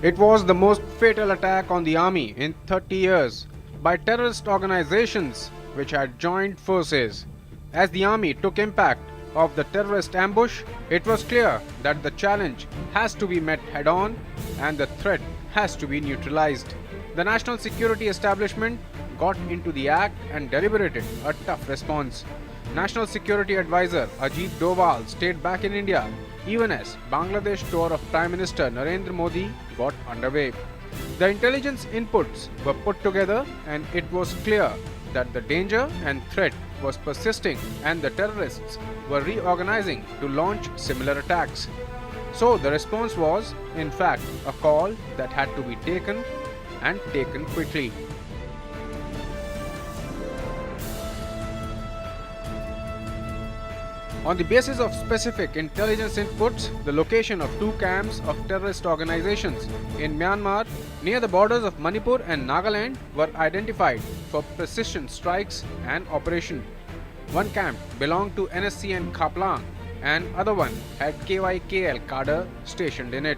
It was the most fatal attack on the army in 30 years by terrorist organizations which had joined forces. As the army took impact of the terrorist ambush, it was clear that the challenge has to be met head-on and the threat has to be neutralized. The national security establishment got into the act and deliberated a tough response. National Security Advisor Ajit Doval stayed back in India even as Bangladesh tour of Prime Minister Narendra Modi got underway. The intelligence inputs were put together and it was clear that the danger and threat was persisting and the terrorists were reorganizing to launch similar attacks. So the response was, in fact, a call that had to be taken and taken quickly. On the basis of specific intelligence inputs, the location of two camps of terrorist organizations in Myanmar near the borders of Manipur and Nagaland were identified for precision strikes and operation. One camp belonged to NSCN Khaplang and other one had KYKL cadre stationed in it.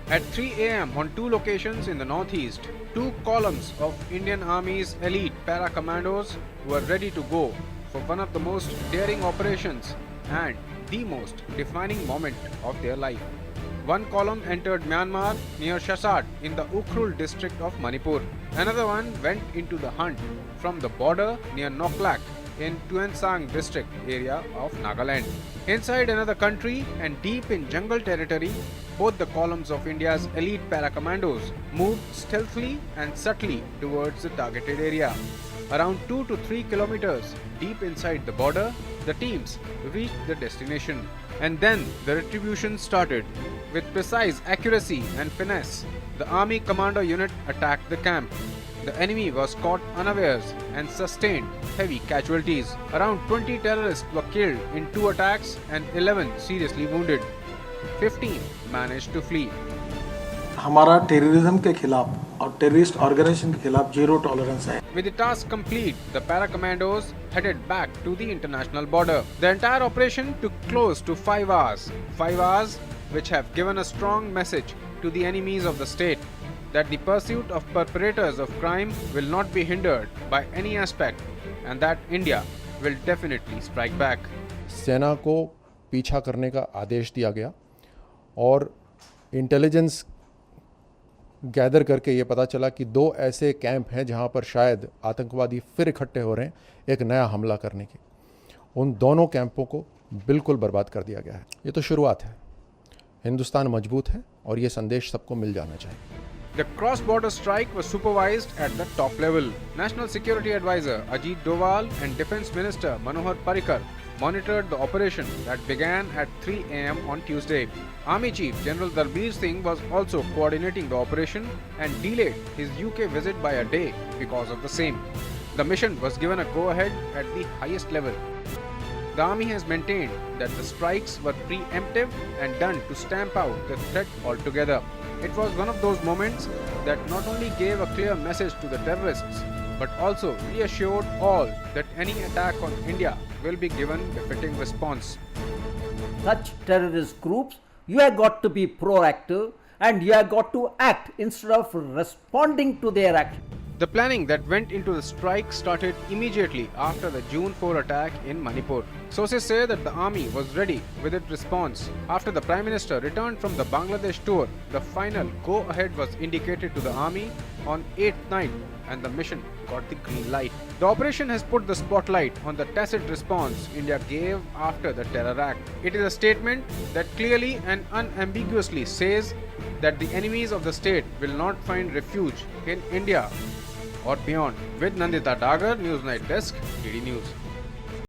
At 3 a.m. on two locations in the northeast, two columns of Indian Army's elite para-commandos were ready to go for one of the most daring operations and the most defining moment of their life. One column entered Myanmar near Shasad in the Ukhrul district of Manipur. Another one went into the hunt from the border near Noklak in Tuensang district area of Nagaland. Inside another country and deep in jungle territory, both the columns of India's elite para-commandos moved stealthily and subtly towards the targeted area. Around 2 to 3 kilometers deep inside the border, the teams reached the destination. And then the retribution started. With precise accuracy and finesse, the army commando unit attacked the camp. The enemy was caught unawares and sustained heavy casualties. Around 20 terrorists were killed in 2 attacks and 11 seriously wounded. 15 managed to flee. हमारा terrorism के खिलाफ और terrorist organisation के खिलाफ zero tolerance है. With the task complete, the para-commandos headed back to the international border. The entire operation took close to 5 hours. 5 hours which have given a strong message to the enemies of the state that the pursuit of perpetrators of crime will not be hindered by any aspect and that India will definitely strike back. सेना को पीछा करने का आदेश दिया गया और intelligence gather करके ये पता चला कि 2 ऐसे कैंप हैं जहां पर शायद आतंकवादी फिर इकट्ठे हो रहे हैं एक नया हमला करने की. उन दोनों कैंपों को बिल्कुल बर्बाद कर दिया गया है. ये तो शुरुआत है. हिंदुस्तान मजबूत है और ये संदेश सबको मिल जाना चाहिए. The cross-border strike was supervised at the top level. National Security Advisor Ajit Doval and Defence Minister Manohar Parrikar monitored the operation that began at 3 a.m. on Tuesday. Army Chief General Darbir Singh was also coordinating the operation and delayed his UK visit by a day because of the same. The mission was given a go-ahead at the highest level. The army has maintained that the strikes were pre-emptive and done to stamp out the threat altogether. It was one of those moments that not only gave a clear message to the terrorists, but also reassured all that any attack on India will be given befitting response. Such terrorist groups, you have got to be proactive and you have got to act instead of responding to their action. The planning that went into the strike started immediately after the June 4 attack in Manipur. Sources say that the army was ready with its response. After the Prime Minister returned from the Bangladesh tour, the final go-ahead was indicated to the army on 8th night and the mission got the green light. The operation has put the spotlight on the tacit response India gave after the terror act. It is a statement that clearly and unambiguously says that the enemies of the state will not find refuge in India or beyond. With Nandita Dagar, Newsnight Desk, DD News.